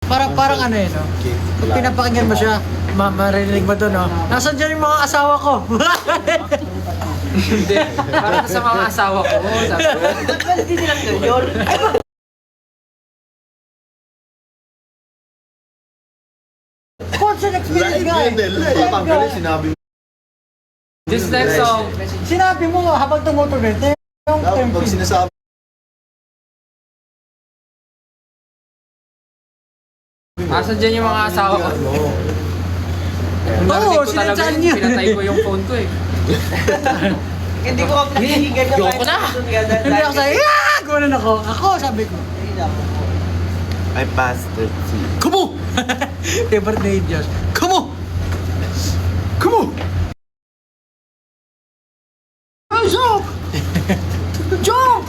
Parang ano yun, no? Kung pinapakinggan mo siya, maririnig mo doon, no? Nasaan dyan yung mga asawa ko? Hindi. Para sa mga asawa ko. Sabi ko. Hindi nilang yun. Constant experience nga eh. Tanggalin, sinabi mo. This next song. Sinabi mo habang tumutuloy, yung Dapat pag sinasabi Asan dyan yung mga asawa ko? Nung narinig ko talaga sinadyan yun, niya. pinatay ko yung phone ko eh. Hindi ko kami nakikigan na Yoko na. Hindi ako sabi, yeah! Gumanon ako. Ako, sabi ko. I bastard si. Kumu! Favorite na yung Diyos. Kumu! Kumu! Jump! Jump!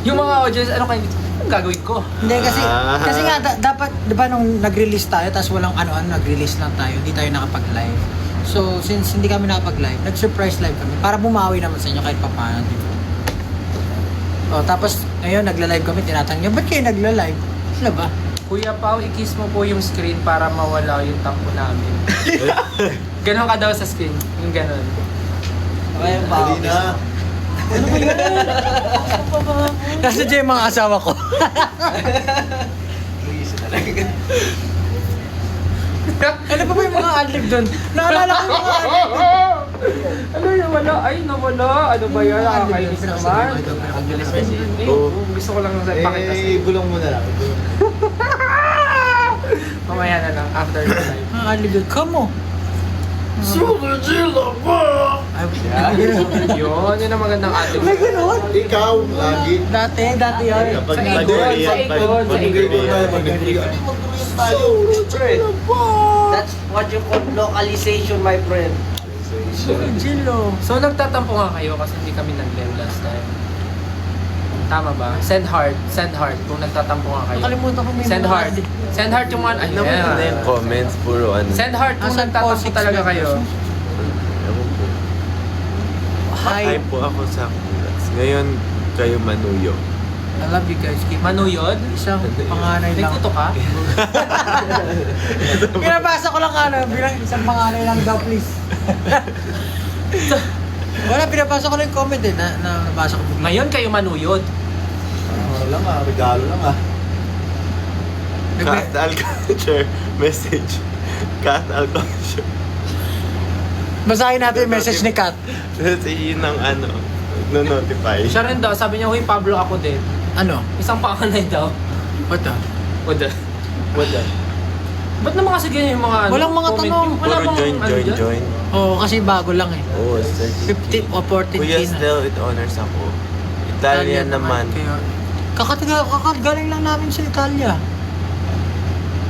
Yung mga audience, ano kayo, anong gagawin ko? Hindi kasi nga dapat 'di ba nung nag-release tayo tapos walang ano-ano nag-release lang tayo, hindi tayo nakapag-live. So since hindi kami nakapag-live, nag-surprise live kami para bumawi naman sa inyo kahit papaano, di ba? Oh, tapos ngayon nagla-live kami, tinatanong niyo, "Ba't kayo nagla-live?" Sila ba? Kuya Pao, i-kiss mo po yung screen para mawala yung tampo namin. Ganon ka daw sa screen. Yung ganon. Okay, Dali na. Nasa dyan yung mga asawa ko. Ano pa ba yung mga adlib doon? Naalala ko yung mga adlib. Ano yung wala? Ay, nawala. Ano ba yan? Nakakainis naman. Hindi, gusto ko lang pakita sa Gulong mo na lang. mamaya na lang, after the live. Mga adlib doon. Come on. Super Gila ba? Yun, yun ang magandang ating. May ganun? Ikaw, lagi. Dati yun. Kapag Sa nag-react, ikon, sa ikon. That's what you call localization, my friend. Jilo. So nagtatampo nga kayo kasi hindi kami nag-live last time. Tama ba? Send heart kung nagtatampo nga kayo. Nakalimutan ko may Send mga heart. adlib. Send heart yung mga ano yan. Comments, puro ano. Send heart kung Asan po, nagtatampo 6 talaga kayo. Ewan po. Hi. Hi po ako sa Kulas. Ngayon, kayo manuyo. I love you guys. Keep Manuyod? isang panganay May lang. kuto ka? Pinabasa ko lang ano, bilang isang panganay lang daw, please. Wala, pinabasa ko lang yung comment eh, na nabasa ko bigla. Ngayon kayo manuyod. Lang regalo lang Cat Alculture message. Cat Alculture. Basahin natin yung message ni Kat. Kasi yun ang ano, no-notify. Siya rin daw, sabi niya, huy Pablo ako din. Ano? Isang panganay daw. What the? Wada. Ba't naman kasi ganyan yung mga ano? Walang mga comment? tanong. Wala Puro bang join, ano join, dyan? join. Oo, kasi bago lang eh. Oo, 50 o 14 Kuya na. Stel, it honors ako. Italian naman. Kaya, kakagaling lang namin sa Italia.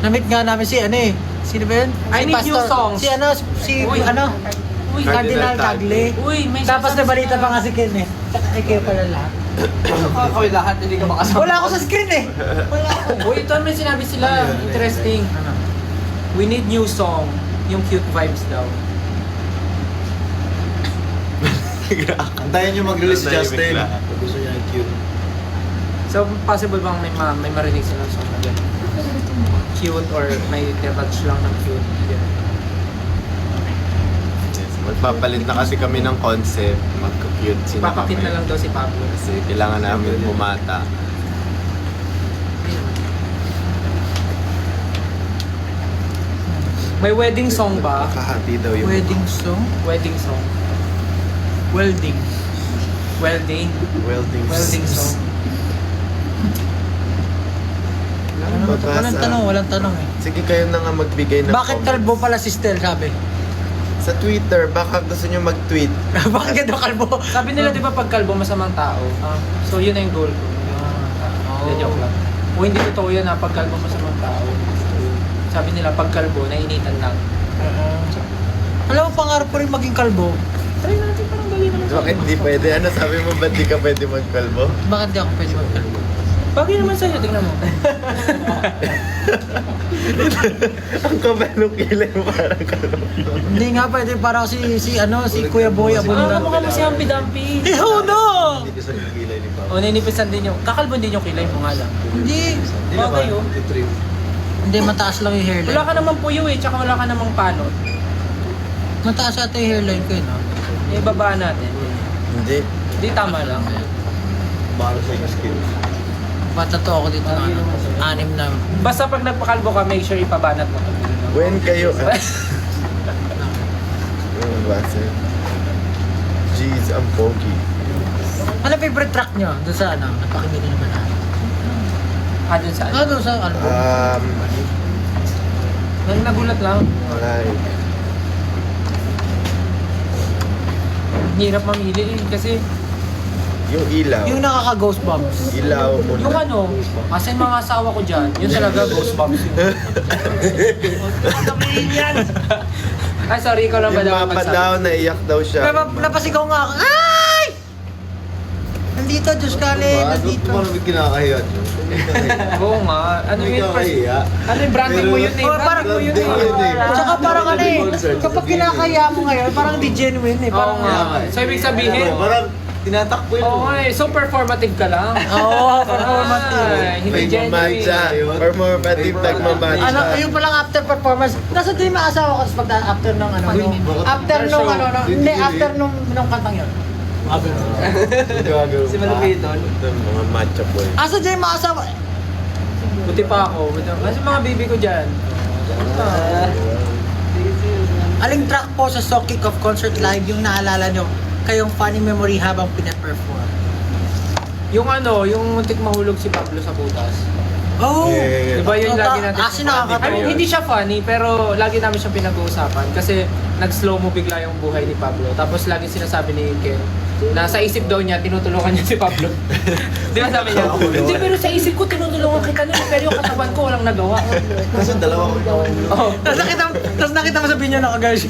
Namit nga namin si ano eh. Sino ba yun? I Si need Pastor- new songs. Si ano, si Uy. ano? Uy, Cardinal Tagle. Uy, may Tapos sasabi nabalita sila. pa nga si Ken eh. Tsaka kayo pala lahat. Kami lahat, hindi ka makasama. Wala ako sa screen eh. Wala ako. Uy, ito may sinabi sila. Interesting. We need new song. Yung cute vibes daw. Antayin nyo mag-release si Tahimik Justin. lang. Gusto niya yung cute. So, possible bang may marinig silang song na gano'n? Cute or may touch lang ng cute? Yeah. Yes, magpapalit na kasi kami ng concept. Magka-cute sina Papakit kami. na lang daw si Pablo. Kasi kailangan namin bumata. May wedding song ba? Kahati daw yung Wedding song? Wedding song. Welding. Welding. Welding. Welding song. Ano ba ito? Walang tanong, walang tanong eh. Sige, kayo na nga magbigay ng Bakit comments. kalbo pala si Stel, sabi? Sa Twitter, baka gusto nyo mag-tweet. Bakit daw kalbo? Sabi nila, di ba, pag kalbo masamang tao? So, yun na yung goal ko. Hindi, joke lang. O hindi totoo yun ha, pag kalbo masamang tao. Sabi nila, pag kalbo, nainitan lang. Alam mo, pangarap ko rin maging kalbo. Try natin, parang dali naman. Bakit di pwede? Ano sabi mo, ba't di ka pwede magkalbo? Bakit di ako pwede magkalbo? Bagay naman sa'yo, tingnan mo. Ang kabal ng kilay mo parang kalbo. Hindi nga pwede, parang si Kuya Boy Abunda. Mukha mo si Humpy Dumpy. Iho no! Hindi ko sa kilay ni Pao. O, ninipisan din yung, kakalbo din yung kilay mo nga lang. Hindi. Hindi Bagay, naman, oh. titrim. Hindi, mataas lang yung hairline. Wala ka namang puyo eh, tsaka wala ka namang panot. Mataas ata yung hairline ko, no? Ibaba natin. Hindi. Hindi tama lang. Para sa yung skin. Patato ako dito ng ano, 6 na. Basta pag nagpakalbo ka, make sure ipabanat mo to. When kayo... Base. Jeez, ang pogi. Ano favorite track nyo? Doon sa ano? Napakinggan nyo naman na. Dun saan? Ano doon sa album? Nagulat lang. Like... Hirap mamili eh, kasi Yung ilaw. Yung nakaka-goosebumps. Ilaw mo yung na. ano, kasi yung mga asawa ko dyan, yun talaga goosebumps yun. Sabihin yan! Ay, sorry, ikaw lang ba Yung dapat mapa daw, naiyak daw siya. Napasigaw nga ako. Ay! Nandito, Diyos Kale, nandito. Ano ba kinakahiya nyo? Oo nga. Ano Hindi yun? ka kahiya. Ano yung branding mo yun eh? Oh, Branding mo yun eh. Tsaka parang ano eh, kapag kinakaya mo ngayon, parang di genuine eh. Oo Parang, nga. So, ibig sabihin, Parang tinatakbo yun. oo nga eh, so performative ka lang. Oo, performative. Ay, hindi Nagmamahal siya. genuine. Performative, nagmamahal Ano, siya. yung palang after performance. Nasa din yung asawa ko pag after nung ano, after nung ano, hindi, after nung kantang yun. Si Malupiton. Ito, mga matcha boy. Asa dyan yung mga asawa? Buti pa ako. Kasi mga baby ko dyan. Aling track po sa So Kick Off Concert Live yung naalala nyo kayong funny memory habang pina-perform? Yung ano, yung muntik mahulog si Pablo sa butas. Oh! Yeah. Diba yun lagi natin? Actually, nakakatawa. I mean, hindi siya funny, pero lagi namin siyang pinag-uusapan. Kasi nag-slow mo bigla yung buhay ni Pablo. Tapos lagi sinasabi ni Ken, na sa isip daw niya, tinutulungan niya si Pablo. Di ba sabi niya? Hindi, pero sa isip ko, tinutulungan kita nun. Pero yung katawan ko, walang nagawa. Kasi dalawa ko ikaw. Oh. Tapos nakita mo sa binyo na guys.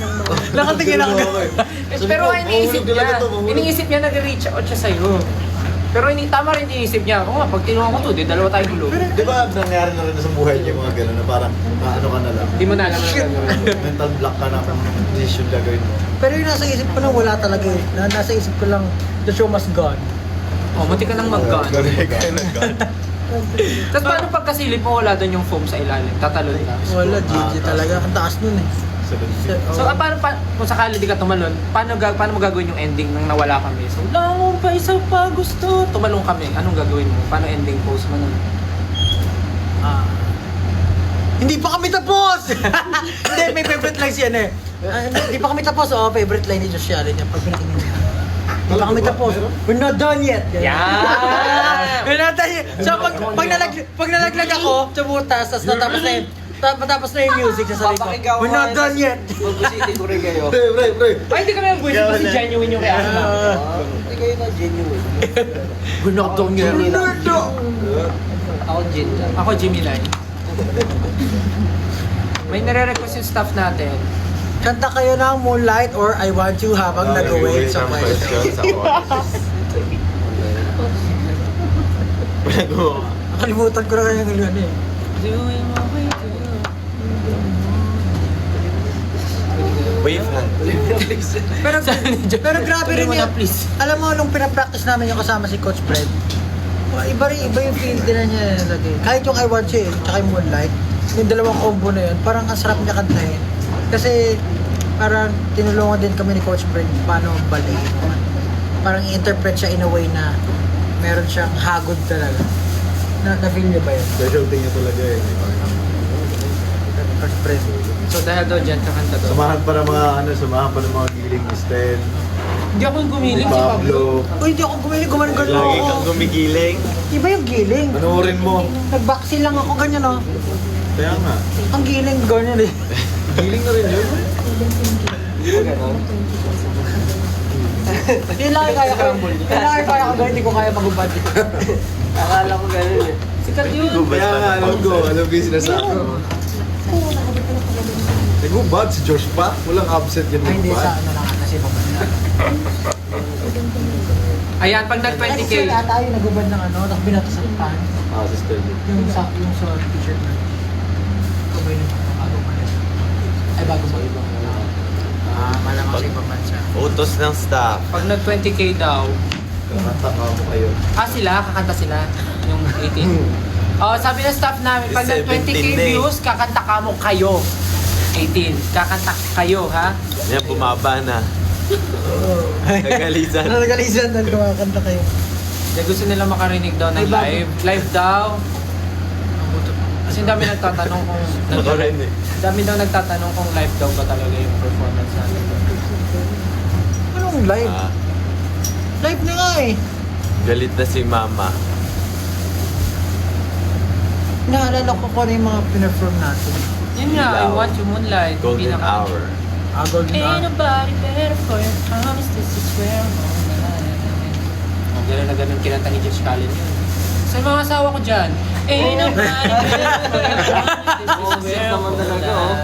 Nakatingin ako. Pero iniisip niya, nag-reach out siya sa'yo. Pero tama rin iniisip niya, oo nga, pag tinulungan ko to, di dalawa tayong gulo. Di ba nangyari na rin sa buhay niyo mga gano'n na parang ano ka na lang. Hindi mo na alam na gagawin. Mental block ka na kung anong decision gagawin mo. Pero yung nasa isip ko lang wala talaga eh. Nasa isip ko lang, the show must go on. Oh, munti ka nang mag-gun. Correct. Tapos paano pag kasilip mo, wala doon yung foam sa ilalim? Tatalon ka. Wala, GG talaga. Ang taas nun eh. So, paano kung sakali di ka tumalon, paano mo gagawin yung ending nang nawala kami? So, langon pa isa pa gusto. Tumalong kami. Anong gagawin mo? Paano ending pose mo nun? Hindi pa kami tapos! Hindi, may favorite line siya eh. Hindi pa kami tapos. Oh, favorite line ni Josh Allen niya. Pag pinakinggan niya. Hindi pa kami tapos. We're not done yet. Yeah! We're not done yet. So, pag nalaglag ako sa butas, tapos natapos na yun, matapos na yung music sa sarili ko. Papakinggan ko We're not nga done yet. Pag-busiti ko rin kayo. Pre. Ay, hindi kami ang buwis kasi genuine yung reaction namin. Hindi kayo na genuine. We're not done yet. Ako Jin lang. Ako, Jimmy Lai. May nare-request yung staff natin. Kanta kayo ng Moonlight or I Want You habang nag-wait sa question. sa office. Nakalimutan ko na kaya yung ano eh. Wave hand. Pero grabe rin Tuloy mo yun. na, please. Alam mo, nung pinapractice namin yung kasama si Coach Fred, iba yung feel din na niya nilagay. Kahit yung I Want You tsaka yung Moonlight, yung dalawang combo na yun, parang ang sarap niya kantahin. Kasi parang tinulungan din kami ni Coach Fred paano balay. Parang i-interpret siya in a way na meron siyang hagod talaga. Na-feel niyo ba yun? Specialty niya talaga eh. Coach Fred. So, dahil daw dyan, kakanta daw. Samahan pa ng mga giling ni Stan, Hindi ako yung gumiling si Pablo. Pablo. Uy, hindi ako gumiling, gumanon Lagi ako. kang gumigiling. Iba yung giling. Panoorin mo. Nag-backseal lang ako, ganyan oh. Kaya nga. Ang giling, ganyan eh. Giling na rin yun. Yun lang ay kaya ko. Yun lang ay kaya ko, ganyan, hindi ko kaya magubad. Akala ko gano'n eh. Sikat yun. Kaya nga, alam ko yung sinasabi. Nagubad si Josh pa. Walang absent yun. Ay, hindi sa nagubad. ano lang ata si Pamela. Ayan, pag Next nag-20K, year ata yung nagubad ng ano, tapos binato sa pan. Ah, si Stan. Yung sa t-shirt na. Kabay na bago malis. Ay, bago mo ibang. Malamang sa ibang bansa. Utos ng staff. pag nag-20K daw, Kakanta ka mo kayo. sila, kakanta sila. Yung 18. Oh, sabi ng staff namin, pag nag 20k 17 na eh. views, kakanta ka mo kayo. 18. Kakanta kayo, ha? Yan, bumaba na. Nagalisan. Nagalisan na kumakanta kayo. Hindi, gusto nila makarinig daw ng live. Live daw. Kasi dami nagtatanong kung... Ako rin eh. Dami daw nagtatanong kung live daw ba talaga yung performance natin. Anong live? Ah, Live na nga eh. galit na si mama. Naalala ko kung ano yung mga pinerform natin. Yun nga, I Ilaw. Want You Moonlight. Golden hour. Golden Ain't Hour. nobody better for your promise, this is where I'm on. Oh, gano'n na gano'n kinanta ni Josh Cullen yun. Sa mga asawa ko dyan, ain't nobody better for your promise, this is where I'm naman talaga, oh.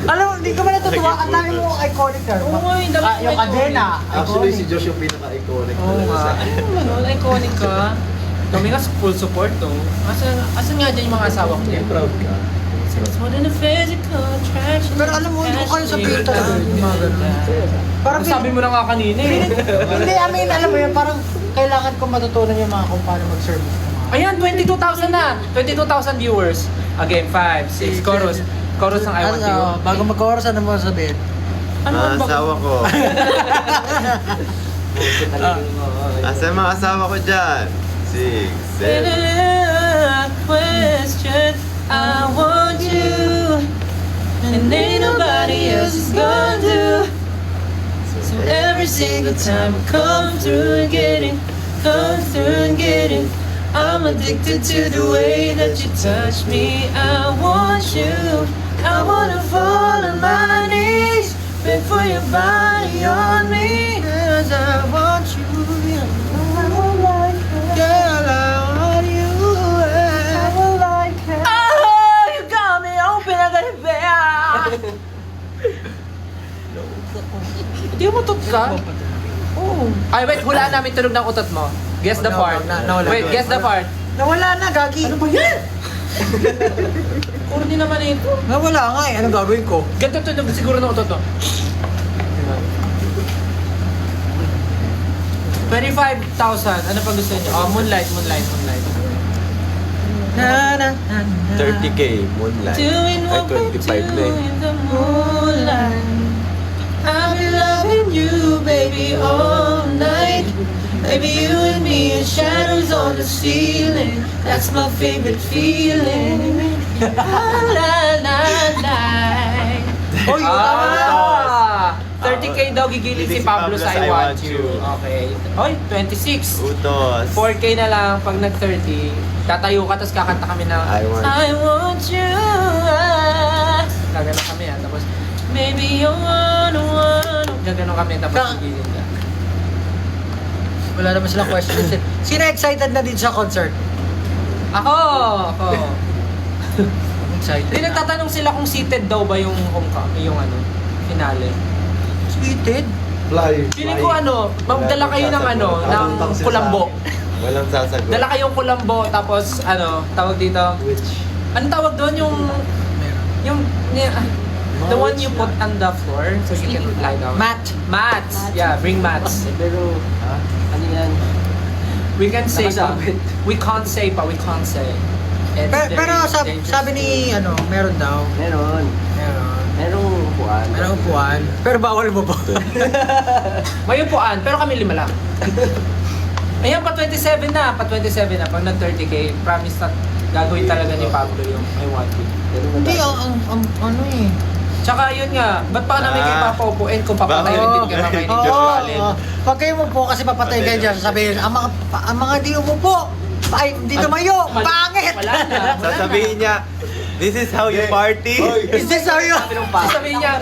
Alam mo, hindi ka ba natutuwa? Ang dami mo iconic ka. Oo nga, yung dami Ah, yung mo kadena. Actually, si Iconic. Josh yung pinaka-iconic Oo talaga nga. sa akin. Ano, iconic ka. Kami nga full support to. Asan nga dyan yung mga asawa ko dyan? Proud ka. It's more than a physical attraction. Pero alam mo, hindi ko kayo sabihin talaga yung mga ganun. Parang Ang sabi mo na nga kanina eh. Hindi, I mean, alam mo yun, parang kailangan ko matutunan yung mga kung paano mag-service ng mga. Ayan, 22,000 na! 22,000 viewers. Again, 5, 6, chorus. Chorus ng I Want You. Bago mag-chorus, ano mo sabihin? Ano Mga ba? asawa ko. Asa yung mga asawa ko dyan? 6, 7. Question, I want you, and ain't nobody else is gonna do. So every single time I come through and get it, I'm addicted to the way that you touch me. I want you, I wanna fall on my knees, beg for your body on me, 'cause I want you. Girl, I want you. Oh, you got me open, I got it back. Hindi mo utot ka? Oh. Ay, wait, hulaan namin tunog ng utot mo. Guess the part. Nawala. Wait, guess the part. Nawala na, Gagi. Ano ba yan? Corny naman ito. Nawala nga eh. Anong gagawin ko? Ganito tunog siguro ng utot mo. 25,000. Ano pa gusto niyo? Oh, Moonlight. Na, na, na, na. 30k, moonlight. Doing Ay, what we 25 do na eh. in the moonlight. I'll be loving you, baby, all night. Baby, you and me in shadows on the ceiling. That's my favorite feeling. La la la. Oy, tama na. 30k daw gigiling si Pablo sa I Want You. Okay. Oy, 26. Utos. 4k na lang pag nag-30. Tatayo ka, tapos kakanta kami ng I want you. Gagano kami yan. Tapos, maybe you wanna. Gagano kami, tapos gigiling ka. Wala naman silang questions eh. Sino excited na din sa concert? Ako! Excited Hindi, nagtatanong sila kung seated daw ba yung homecoming, yung ano, finale. Sweeted? Fly. Feeling ko ano, magdala kayo ng ano, ng kulambo. Walang sasagot. Dala kayong kulambo, tapos ano, tawag dito. Which? Anong tawag doon? The one you put on the floor so you can lie down. Matt. Mats. Yeah, bring mats. Pero, ano yan? We can say pa. Nakasabit. We can't say pa. We can't say. It's Pero very dangerous sabi ni, ano, meron daw. Meron. Merong upuan. Merong upuan. Pero bawal mo po. May upuan, pero kami 5 lang. Ayan, pa 27 na. Pag nag 30k, promise na gagawin talaga ni Pablo yung I Want You. Hindi, ang ano eh. Tsaka yun nga, ba't pa namin kayo papaupuin kung papatayo din kayo mamay ni Josh Allen? Pag kayo umupo kasi papatay kayo dyan, sasabihin, ang mga di umupo, ay, di tumayo, pangit! Wala na. Sasabihin niya, this is how you party. Is this how you... Sasabihin niya,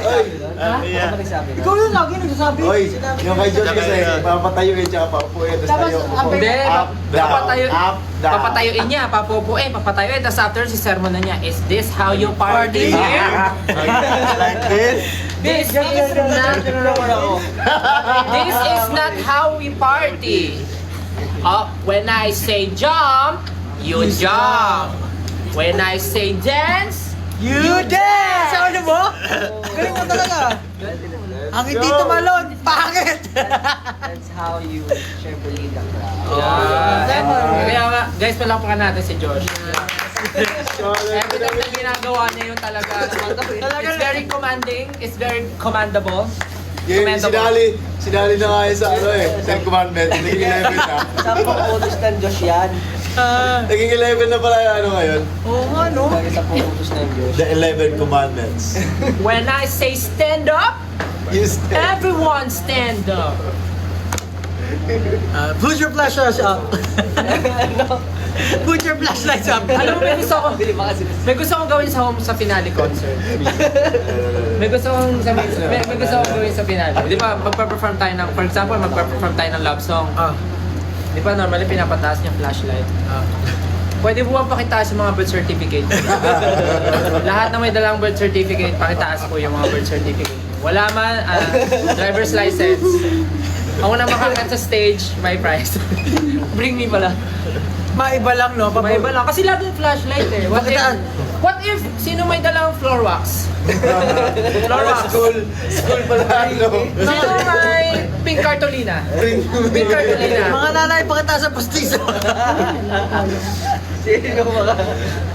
Yeah. Ikaw yung lagi nagsasabi. Oy, Sinabi- yung kay Josh Tsaka kasi, yun. papatayuin tsaka paupuin. Tapos Tapos, tayo, ang hindi, Up, down, up, down. papatayuin niya, papatayuin, tapos after si sermon na niya, is this how you party here? Like this. This is not, this is not how we party. When I say jump, you jump. When I say dance, You dance! Ano mo? Galing mo talaga. Ang hindi tumalon, pangit. That's how you syempre lead the crowd. Kaya nga, guys, palakpakan natin si Josh. Every time na ginagawa niya yung talaga. It's very commanding. It's very commandable. Sinali na nga yun sa ano eh, 10 commandments, naging 11 na. Saan pang utos ng Diyos yan? Naging 11 na pala yung ano ngayon. Oo nga, no? Lagi sa pang utos ng Diyos. The 11 commandments. When I say stand up, You stand. everyone stand up. Put your flashlights up. Put your flashlights up. Alam mo, may gusto kong gawin sa finale concert. May gusto kong gawin sa finale. Di ba, magpa-perform tayo ng, for example, magpa-perform tayo ng love song. Di ba, normally pinapataas niya flashlight. Pwede mo bang pakitaas yung mga birth certificate? Lahat na may dalang birth certificate, pakitaas po yung mga birth certificate. Wala man, driver's license. Ako na makakat sa stage, may prize. Bring me pala. Maiba lang, no? May iba lang. Kasi lagi yung flashlight eh. What if sino may dalang floor wax? Floor wax. School pala ano. Sino may pink cartolina? Pink cartolina. Mga nanay, pakita sa pustiso. Sino mga...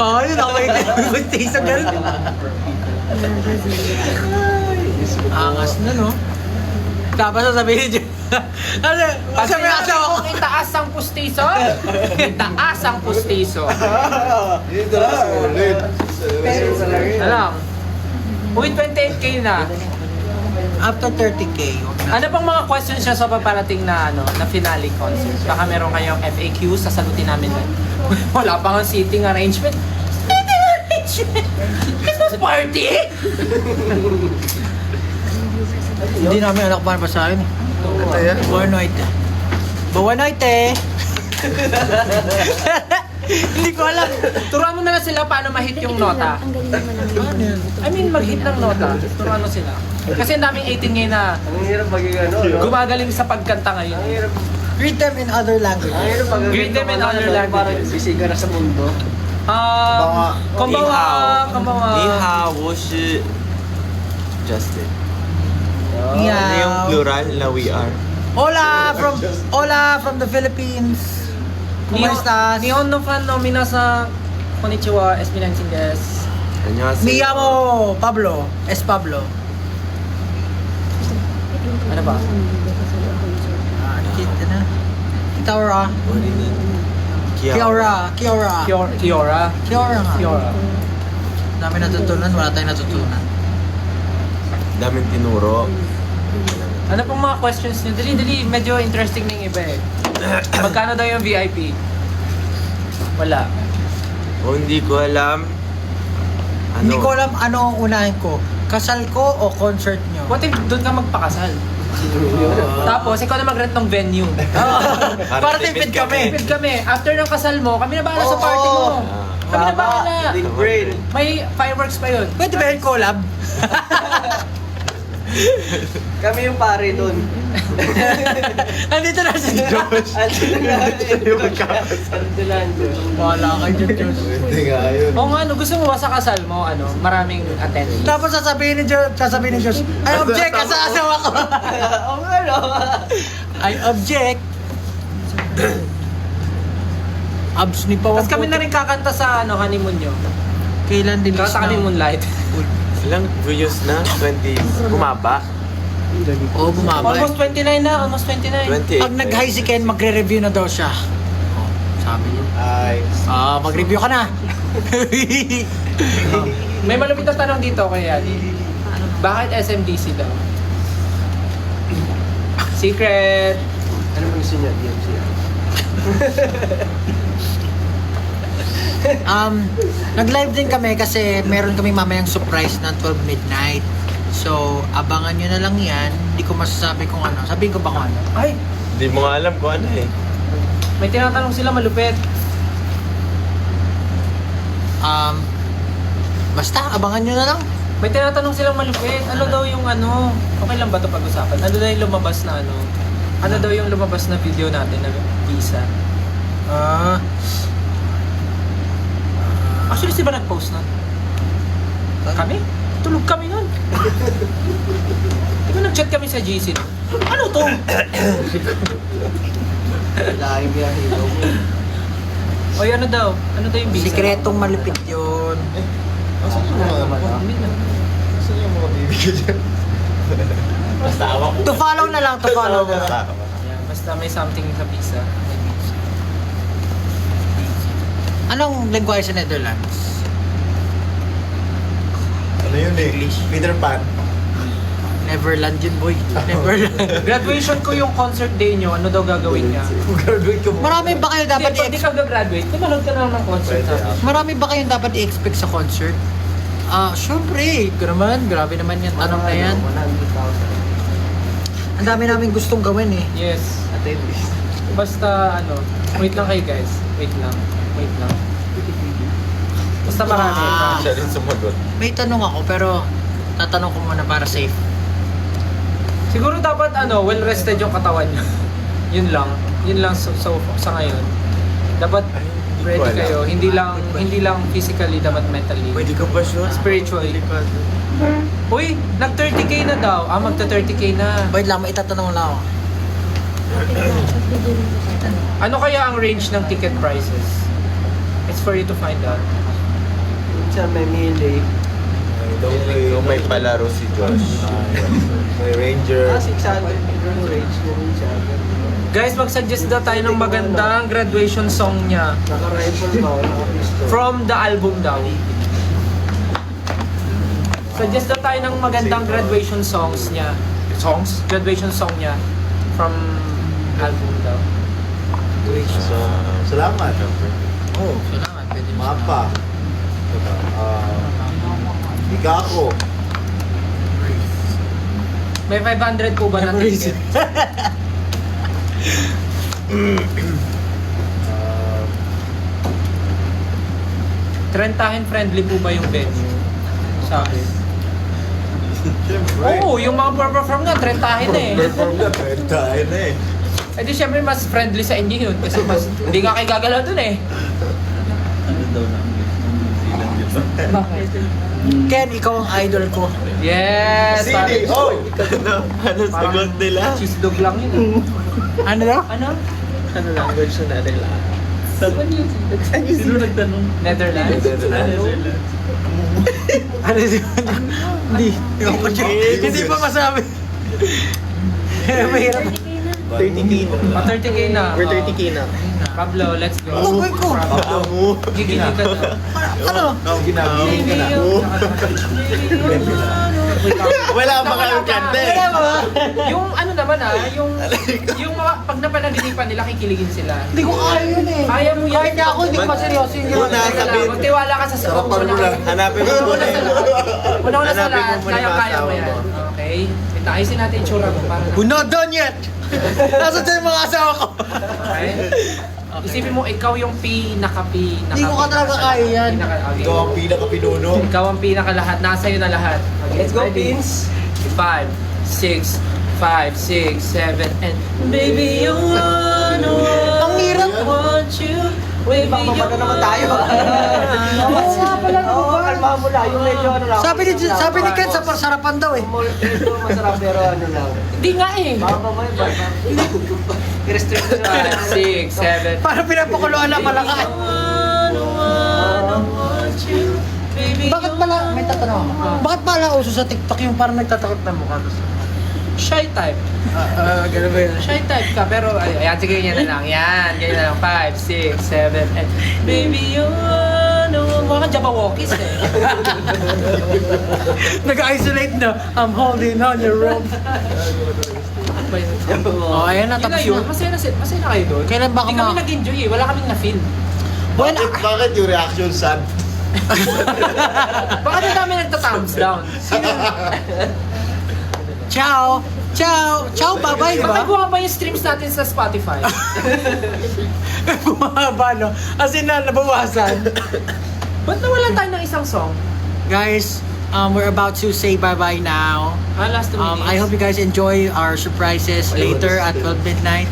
Oo, yun ako yung pustiso. Ganun. Angas na, no? Tapos sasabihin niyo. Ano? Pag Sabi ang asawa ko. kong itaas ang pustiso, itaas ang pustiso. Dito na, ulit. Alam, with 28K na. After 30K. Ano pang mga questions niya sa paparating na na finale concert? Baka meron kayong FAQ, sasagutin namin. Wala pa nga seating arrangement. Seating arrangement? Christmas party? Hindi namin anak pa sa akin. Ito yan. Buwan night. Buwan night eh. Hindi ko alam. Turuan mo na lang sila paano ma-hit yung nota. Ang galing naman ng I mean, mag-hit ng nota. Turuan mo sila. Kasi ang daming 18 ngayon na Ang hirap maging ano, no? gumagaling sa pagkanta ngayon. Ang hirap, Greet them in other languages. ang hirap maging Greet them in other languages. Parang bisiga na sa mundo. Konbawa, konbawa. 你好，我是 Justin。 Ano yung Meow. plural na we are? Hola from the Philippines. ¿Cómo estás? Nihon no fan no minasan. Konnichiwa, Esminansin desu. 안녕하세요. Me llamo Pablo. Es Pablo. Ano ba? Kita na. Kiora. Kiara. Kiora. Kiora. Kiora nga. Kiora. Dami natutunan, wala tayong natutunan. Daming tinuro. Ano pong mga questions niyo? Dali, medyo interesting na yung iba eh. Magkano daw yung VIP? Wala. O hindi ko alam. Ano? Hindi ko alam ano ang unahin ko. Kasal ko o concert nyo? What if doon ka magpakasal? Tapos, ikaw na mag-rent ng venue. Para tipid kami. Tipid kami. After ng kasal mo, kami na bahala sa party mo. Kami na bahala. Big brain. May fireworks pa yun. Pwede ba yung collab? Kami yung pare dun. Andito na si Josh. Andito na ang Diyos. Wala ka dyan, Josh. Hindi nga yun. O nga, gusto mo ba sa kasal mo, maraming attendees? Tapos sasabihin ni Josh, I object ka sa asawa ko. Oo nga, no? I object. Abs ni Pawang. Tapos kami na rin kakanta sa honeymoon nyo. Kailan din Kakanta kami Moonlight. Ilang views na? 20. Bumaba? Oo, bumaba. Almost 29 na, almost 29. 28. Pag nag-high si Ken, magre-review na daw siya. Oh, sabi niya. Ay. Mag-review ka na. May malupit na tanong dito kay Yani. Bakit SMDC daw? Secret! Ano mo gusto niya? DMC. Nag-live din kami kasi meron kami mamayang surprise ng 12 midnight. So, abangan nyo na lang yan. Hindi ko masasabi kung ano. Sabihin ko ba kung ano? Ay! Hindi mo nga alam kung ano eh. May tinatanong sila malupit. Basta, abangan nyo na lang. May tinatanong silang malupit. Ano daw yung okay lang ba ito pag-usapan? Ano daw yung lumabas na Ano daw yung lumabas na video natin na visa? Actually, si ba nag-post na? Kami? Tulog kami nun. Di ba nag-chat kami sa GC? Ano to? Lagi biyahe daw. Oy, ano daw? Ano daw yung visa? Sikretong malupit yun. Asan yung mga Asan yung mga bibigyan dyan? To follow na lang, to follow na lang. Yan, basta may something sa visa. Anong lengguwahe sa Netherlands? Ano yun eh? Peter Pan. Neverland yun, boy. Neverland. Graduation ko yung concert day nyo, ano daw gagawin niya? Kung graduate ka mo. Marami ba kayo dapat Hindi ka gagraduate, kumanood ka na lang ng concert. Marami ba kayong dapat i-expect sa concert? Syempre. Grabe naman yung tanong na yan. 100,000. Ang dami namin gustong gawin eh. Yes. Attendees. Basta ano, wait lang kayo guys. Wait lang. Basta marami. Siya rin sumagot. May tanong ako pero tatanong ko muna para safe. Siguro dapat well rested yung katawan niyo. Yun lang sa ngayon. Dapat ready Wala. kayo. Hindi lang physically, dapat mentally. Pwede ka ba sure? Spiritually. Uy, nag 30k na daw. Magta 30k na. Wait lang, may itatanong lang ako. Ano kaya ang range ng ticket prices? It's for you to find out. Minsan may mili. May palaro si Josh. May Ranger. 600 yung range na minsan. Guys, mag-suggest daw tayo ng magandang graduation song niya. Naka-rifle ba o naka-pistol? From the album daw. Suggest daw tayo ng magandang graduation songs niya. Graduation song niya. From album daw. So, salamat. Oh, salamat. Pwede mo. Mapa. Ikako. May 500 po ba na ticket? Trentahin friendly po ba yung venue? Sabi. Siyempre. Oo, yung mga perform nga, trentahin na eh. Perform na, tayo na eh. Eh di syempre mas friendly sa inyo yun kasi mas hindi nga kayo gagalaw dun eh. Ano daw na ang New Zealand, di ba? Bakit? Ken, ikaw ang idol ko. Yes! Sili! Oh! Ano sagot nila? Cheese dog lang yun. Ano daw? Ano? Ano language na nila? Sino nagtanong? Netherlands? Ano yun? Hindi pa masabi. Mahirap. 30k na. 30k na. We're 30k na. Pablo, let's go. Ano ba ko? Gigigil ka na. Ano? Ginagawa ka na. Wala ba kayong kante? Wala ba? Yung ano naman yung mga pag napanaginipan nila kikiligin sila. Hindi ko kaya yun eh. Kaya mo yan. Kahit na ako, hindi ko pa seryoso yung Una, ginawa. sabihin. Magtiwala ka sa Sarapan mo lang. Hanapin mo muna. Una sa Hanapin mo lahat, muna yung kaya mo asawa yan. mo. Okay? Ayusin natin yung tsura mo para We're not done yet! Nasaan sa'yo yung mga asawa ko? Okay? Isipin mo, ikaw yung pinaka. Hindi ko ka talaga kaya yan. Ikaw ang pinaka-pinuno. Ikaw ang pinaka-lahat. Nasa iyo na lahat. Okay, Let's go, ready? Pins! 5, 6, 7, and baby, you wanna Ang hirap. I want you. Baby, Baka mabaga naman tayo. Oo, kalma mo lang. Yung medyo ano lang. Sabi ni Ken, sa sarapan daw eh. Medyo masarap pero ano lang. Hindi nga eh. Baka mamaya, baka. I-restrict ko na. 5, 6, 7. Parang pinapakuluan lang malaka eh. Bakit pala, may tatanong ako. Bakit pala uso sa TikTok yung parang nagtatakot na mukha? Shy type. Ganun ba yun? Shy type ka, pero ayan, sige, yan na lang. Yan, ganyan na lang. 5, 6, 7, and baby, you know, mga Jabawokis eh. Nag-isolate na. I'm holding on your rope. Ano ba yun? Oh, ayan na, Yun na tapos yun. na. Masaya na kayo doon. Kailan ba Hindi kami nag-enjoy eh. Wala kaming na-feel. Bueno, Bakit yung reaction sad? Baka na dami nagta-thumbs down. ciao! Ciao! Ciao, bye-bye, di Bakit ba? bumaba yung streams natin sa Spotify? Bumaba, no? As in na, nabawasan. Ba't nawalan tayo ng isang song? Guys, we're about to say bye-bye now. Last 2 minutes. I hope you guys enjoy our surprises later at 12 midnight.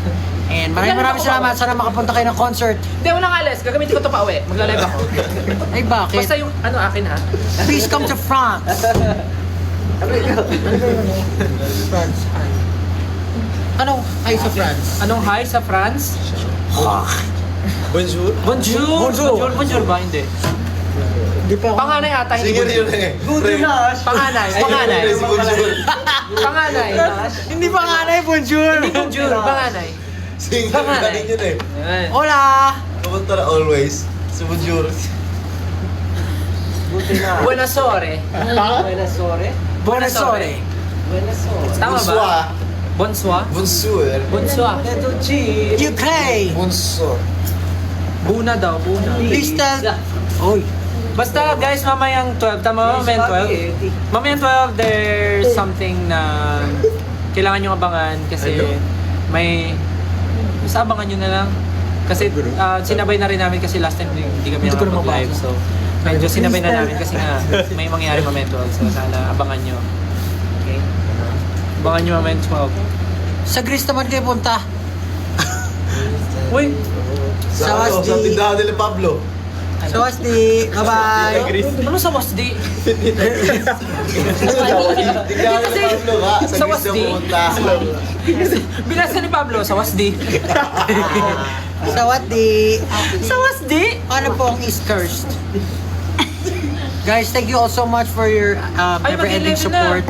And maraming salamat. Sana makapunta kayo ng concert. Hindi, walang alis. Gagamitin ko ito pa uwi. Magla-live ako. Ay, bakit? Basta yung ano akin ha. Please come to France. France. Anong hi sa France? Anong hi sa France? Bonjour. Bonjour. Bonjour ba? Hindi. Hindi pa ako. Panganay ata. Hindi Singer yun bonjour. eh. Panganay. Si Bonjour. Panganay. Hindi pa nga na bonjour. Hindi bonjour. Panganay. Singer Panganay. galing yun eh. Ayan. Hola. Pumunta na always. Si Bonjour. Buenas ore. Buenas ore. Buenas ore. Buenas ore. Tama ba? Bonsoir. Bonsoir. Bonsoir. Bonsoir. Ukraine. Bonsoir. Buna daw, buna. Please tell. Oy. Basta guys, mamayang 12. Tama, mamayang 12. Mamayang 12, there's something na kailangan nyo abangan kasi may... Basta abangan nyo na lang. Kasi sinabay na rin namin kasi last time hindi kami Hindi ko na nakapag-live. So, medyo sinabay na namin kasi nga may mangyari mamayang 12. So, sana abangan nyo. Okay? Abangan nyo mamayang 12. Sa Greece naman kayo punta. Uy! Sa ano? Wasdi. Sa tindahan nila Pablo. So, Wasdi. Bye-bye. Ano sa Wasdi? Tindahan nila Pablo ka. Sa Sa Greece na Wasdi. pumunta. Binasa ni Pablo sa Wasdi. Sa Wasdi. Sa Wasdi? Ano po ang East Coast? Guys, thank you all so much for your Ay, never-ending mag-11 na. support.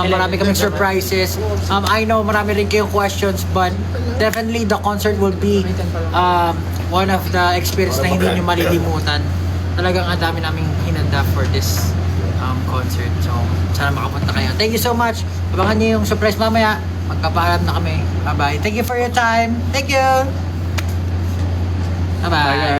Marami kaming surprises. I know marami rin kayong questions, but definitely the concert will be one of the experience na hindi nyo malilimutan. Talagang ang dami naming hinanda for this concert. So, sana makapunta kayo. Thank you so much. Abangan nyo yung surprise mamaya. Magpapaalam na kami. Bye-bye. Thank you for your time. Thank you. Bye-bye.